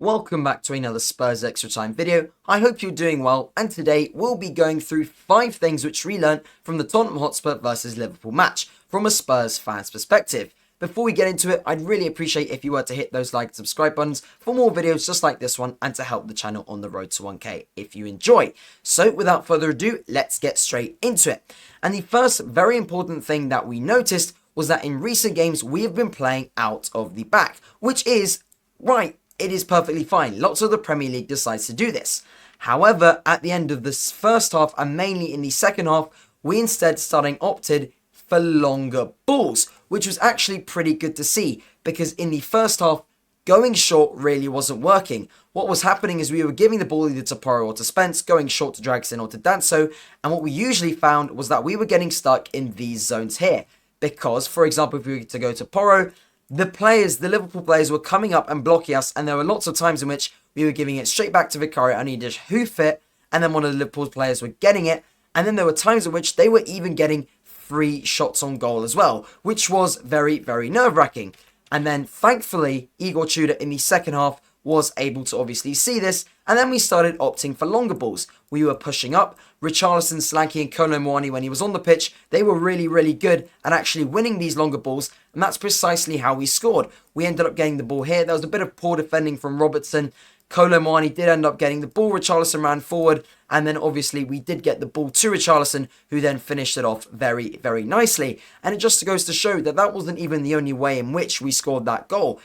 Welcome back to another Spurs Extra Time video. I hope you're doing well, and today we'll be going through 5 things which we learned from the Tottenham Hotspur versus Liverpool match from a Spurs fan's perspective. Before we get into it, I'd really appreciate if you were to hit those like and subscribe buttons for more videos just like this one and to help the channel on the road to 1k if you enjoy. So without further ado, let's get straight into it. And the first very important thing that we noticed was that in recent games we have been playing out of the back, which is right. It is perfectly fine. Lots of the Premier League decides to do this. However, at the end of this first half and mainly in the second half, we instead opted for longer balls, which was actually pretty good to see because in the first half, going short really wasn't working. What was happening is we were giving the ball either to Porro or to Spence, going short to Draxler or to Danso, and what we usually found was that we were getting stuck in these zones here. Because, for example, if we were to go to Porro, the Liverpool players were coming up and blocking us, and there were lots of times in which we were giving it straight back to Vicario and he just hoof it, and then one of the Liverpool players were getting it, and then there were times in which they were even getting 3 shots on goal as well, which was very, very nerve-wracking. And then, thankfully, Igor Tudor in the second half was able to obviously see this, and then we started opting for longer balls. We were pushing up. Richarlison, Slanky, and Kolo Muani, when he was on the pitch, they were really, really good at actually winning these longer balls, and that's precisely how we scored. We ended up getting the ball here. There was a bit of poor defending from Robertson. Kolo Muani did end up getting the ball. Richarlison ran forward, and then obviously we did get the ball to Richarlison, who then finished it off very, very nicely. And it just goes to show that that wasn't even the only way in which we scored that goal.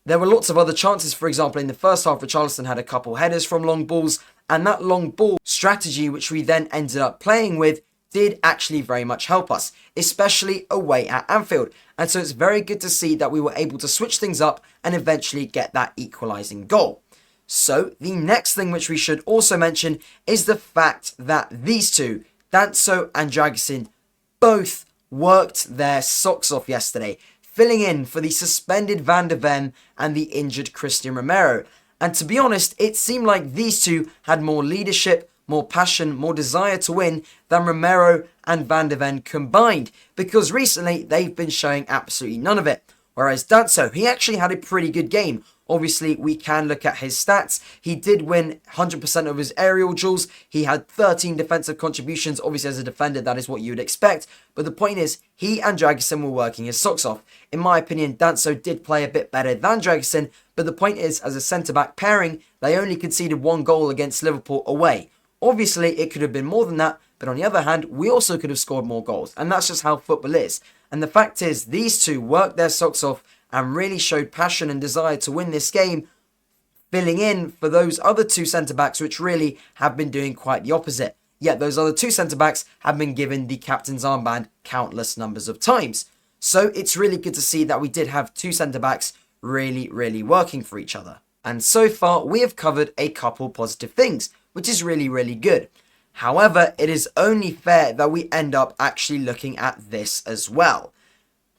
There were lots of other chances. For example, in the first half, Richarlison had a couple headers from long balls, and that long ball strategy, which we then ended up playing with, did actually very much help us, especially away at Anfield. And so it's very good to see that we were able to switch things up and eventually get that equalising goal. So the next thing which we should also mention is the fact that these two, Danso and Dragusin, both worked their socks off yesterday, filling in for the suspended Van de Ven and the injured Christian Romero. And to be honest, it seemed like these two had more leadership, more passion, more desire to win than Romero and Van de Ven combined, because recently they've been showing absolutely none of it. Whereas Danso, he actually had a pretty good game. Obviously, we can look at his stats. He did win 100% of his aerial duels. He had 13 defensive contributions. Obviously, as a defender, that is what you would expect. But the point is, he and Dragusin were working his socks off. In my opinion, Danso did play a bit better than Dragusin. But the point is, as a centre-back pairing, they only conceded 1 goal against Liverpool away. Obviously, it could have been more than that. But on the other hand, we also could have scored more goals. And that's just how football is. And the fact is, these two worked their socks off and really showed passion and desire to win this game, filling in for those other 2 centre-backs which really have been doing quite the opposite. Yet those other 2 centre-backs have been given the captain's armband countless numbers of times. So it's really good to see that we did have 2 centre-backs really, really working for each other. And so far, we have covered a couple positive things, which is really, really good. However, it is only fair that we end up actually looking at this as well.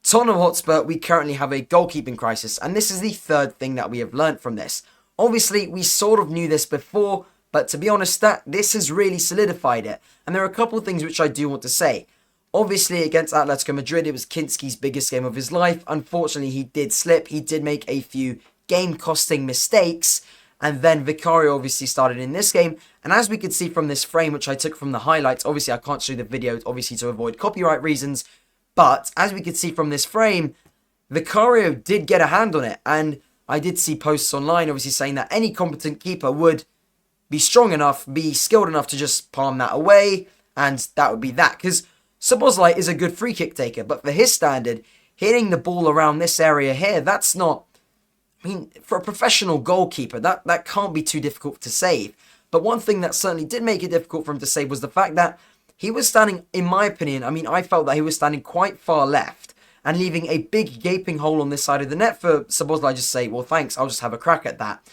Tottenham Hotspur, we currently have a goalkeeping crisis, and this is the third thing that we have learnt from this. Obviously, we sort of knew this before, but to be honest, this has really solidified it. And there are a couple of things which I do want to say. Obviously, against Atletico Madrid, it was Kinski's biggest game of his life. Unfortunately, he did slip. He did make a few game-costing mistakes. And then Vicario obviously started in this game. And as we could see from this frame, which I took from the highlights, obviously I can't show the video, obviously to avoid copyright reasons. But as we could see from this frame, Vicario did get a hand on it. And I did see posts online obviously saying that any competent keeper would be strong enough, be skilled enough to just palm that away. And that would be that. Because Szoboszlai is a good free kick taker. But for his standard, hitting the ball around this area here, that's not... I mean, for a professional goalkeeper, that can't be too difficult to save. But one thing that certainly did make it difficult for him to save was the fact that he was standing, in my opinion, I felt that he was standing quite far left and leaving a big gaping hole on this side of the net for Szoboszlai just say, well, thanks, I'll just have a crack at that.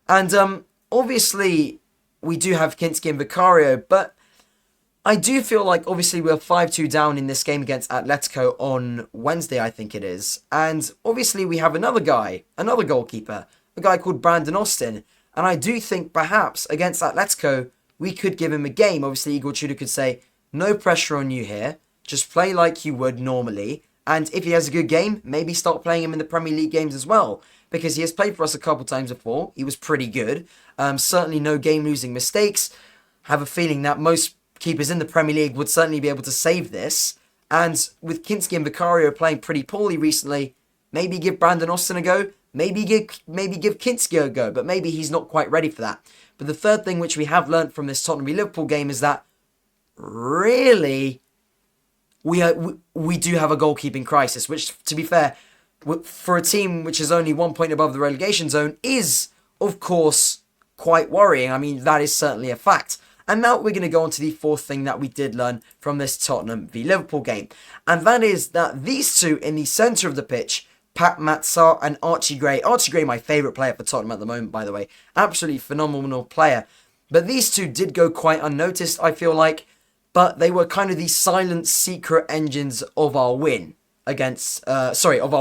And obviously, we do have Kinski and Vicario, but I do feel like, obviously, we're 5-2 down in this game against Atletico on Wednesday, I think it is. And obviously, we have another goalkeeper, a guy called Brandon Austin. And I do think perhaps against Atletico, we could give him a game. Obviously, Igor Tudor could say, no pressure on you here. Just play like you would normally. And if he has a good game, maybe start playing him in the Premier League games as well. because he has played for us a couple times before. He was pretty good. Certainly no game-losing mistakes. Have a feeling that most keepers in the Premier League would certainly be able to save this. And with Kinski and Vicario playing pretty poorly recently, maybe give Brandon Austin a go. Maybe give Kinski a go, but maybe he's not quite ready for that. But the third thing which we have learnt from this Tottenham v Liverpool game is that really we do have a goalkeeping crisis, which, to be fair, for a team which is only 1 point above the relegation zone, is, of course, quite worrying. I mean, that is certainly a fact. And now we're going to go on to the fourth thing that we did learn from this Tottenham v Liverpool game. And that is that these two in the centre of the pitch, Pat Matsar and Archie Gray. Archie Gray, my favourite player for Tottenham at the moment, by the way. Absolutely phenomenal player. But these two did go quite unnoticed, I feel like. But they were kind of the silent secret engines of our win against... of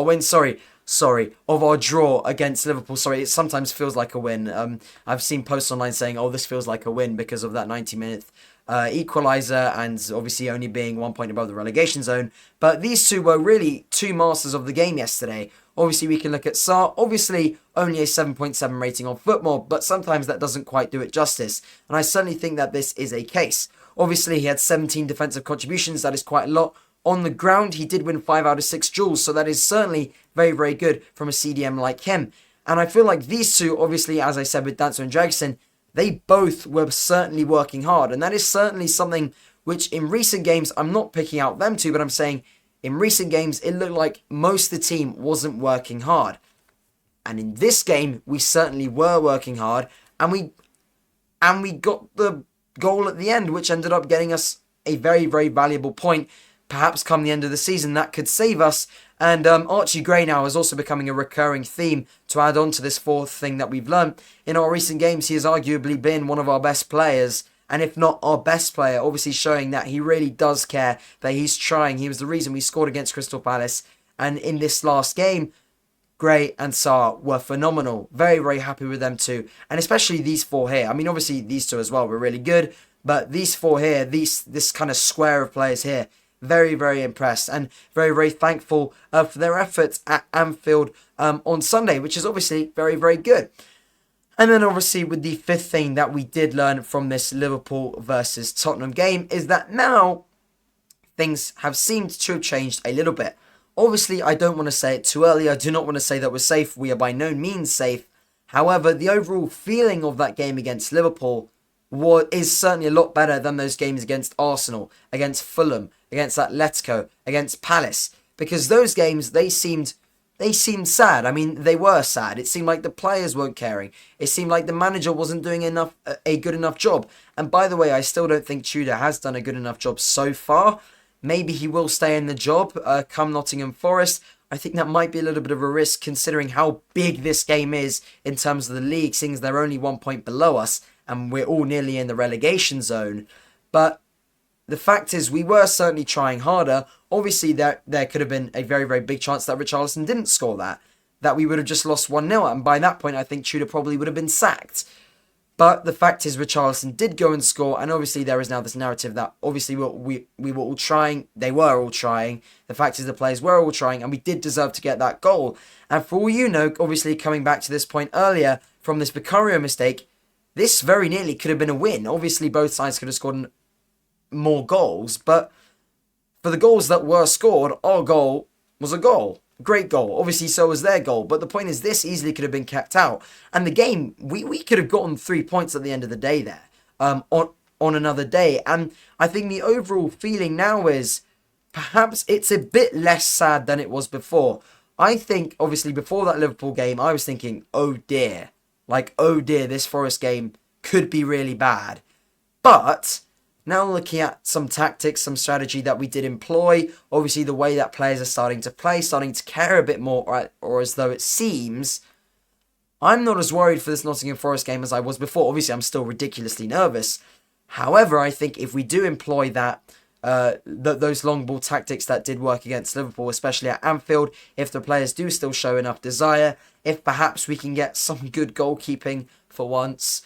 our draw against Liverpool. Sorry, it sometimes feels like a win. I've seen posts online saying, oh, this feels like a win because of that 90-minute equaliser and obviously only being 1 point above the relegation zone. But these two were really two masters of the game yesterday. Obviously, we can look at Sarr. Obviously, only a 7.7 rating on Football, but sometimes that doesn't quite do it justice. And I certainly think that this is a case. Obviously, he had 17 defensive contributions. That is quite a lot. On the ground, he did win 5 out of 6 duels, so that is certainly very, very good from a CDM like him. And I feel like these two, obviously, as I said with Danso and Jackson, they both were certainly working hard. And that is certainly something which in recent games, I'm not picking out them two, but I'm saying in recent games, it looked like most of the team wasn't working hard. And in this game, we certainly were working hard, and we got the goal at the end, which ended up getting us a very, very valuable point. Perhaps come the end of the season, that could save us. And Archie Gray now is also becoming a recurring theme to add on to this fourth thing that we've learned. In our recent games, he has arguably been one of our best players, and if not our best player, obviously showing that he really does care, that he's trying. He was the reason we scored against Crystal Palace. And in this last game, Gray and Sarr were phenomenal. Very, very happy with them too. And especially these four here. I mean, obviously these two as well were really good, but these four here, this kind of square of players here, very, very impressed and very, very thankful for their efforts at Anfield on Sunday, which is obviously very, very good. And then obviously with the fifth thing that we did learn from this Liverpool versus Tottenham game is that now things have seemed to have changed a little bit. Obviously, I don't want to say it too early. I do not want to say that we're safe. We are by no means safe. However, the overall feeling of that game against Liverpool is certainly a lot better than those games against Arsenal, against Fulham, against Atletico, against Palace, because those games, they seemed sad. I mean, they were sad. It seemed like the players weren't caring. It seemed like the manager wasn't doing a good enough job. And by the way, I still don't think Tudor has done a good enough job so far. Maybe he will stay in the job come Nottingham Forest. I think that might be a little bit of a risk considering how big this game is in terms of the league, seeing as they're only 1 point below us and we're all nearly in the relegation zone. But the fact is, we were certainly trying harder. Obviously, there could have been a very, very big chance that Richarlison didn't score that we would have just lost 1-0. And by that point, I think Tudor probably would have been sacked. But the fact is, Richarlison did go and score. And obviously, there is now this narrative that obviously we were all trying. They were all trying. The fact is, the players were all trying. And we did deserve to get that goal. And for all you know, obviously, coming back to this point earlier from this Vicario mistake, this very nearly could have been a win. Obviously, both sides could have scored more goals, but for the goals that were scored, our goal was a goal. Great goal. Obviously, so was their goal. But the point is, this easily could have been kept out. And the game, we could have gotten 3 points at the end of the day there, on another day. And I think the overall feeling now is perhaps it's a bit less sad than it was before. I think, obviously, before that Liverpool game, I was thinking, oh dear. Like, oh dear, this Forest game could be really bad. But now looking at some tactics, some strategy that we did employ, obviously the way that players are starting to play, starting to care a bit more, or as though it seems, I'm not as worried for this Nottingham Forest game as I was before. Obviously, I'm still ridiculously nervous. However, I think if we do employ those long ball tactics that did work against Liverpool, especially at Anfield, if the players do still show enough desire, if perhaps we can get some good goalkeeping for once,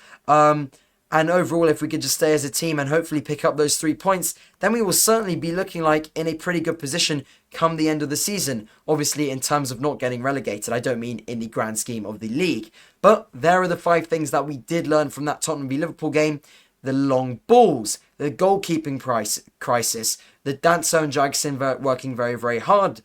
and overall, if we could just stay as a team and hopefully pick up those 3 points, then we will certainly be looking like in a pretty good position come the end of the season. Obviously, in terms of not getting relegated, I don't mean in the grand scheme of the league. But there are the 5 things that we did learn from that Tottenham v Liverpool game. The long balls, the goalkeeping crisis, the Danso and Jackson working very, very hard,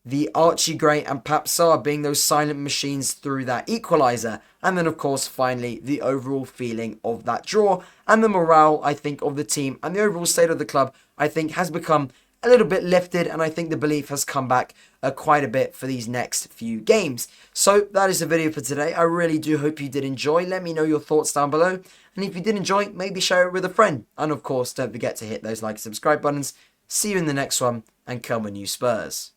the Archie Gray and Pap Sarr being those silent machines through that equaliser, and then of course finally the overall feeling of that draw and the morale, I think, of the team and the overall state of the club, I think, has become a little bit lifted, and I think the belief has come back quite a bit for these next few games. So that is the video for today. I really do hope you did enjoy. Let me know your thoughts down below, and if you did enjoy, maybe share it with a friend, and of course don't forget to hit those like and subscribe buttons. See you in the next one, and come on you Spurs.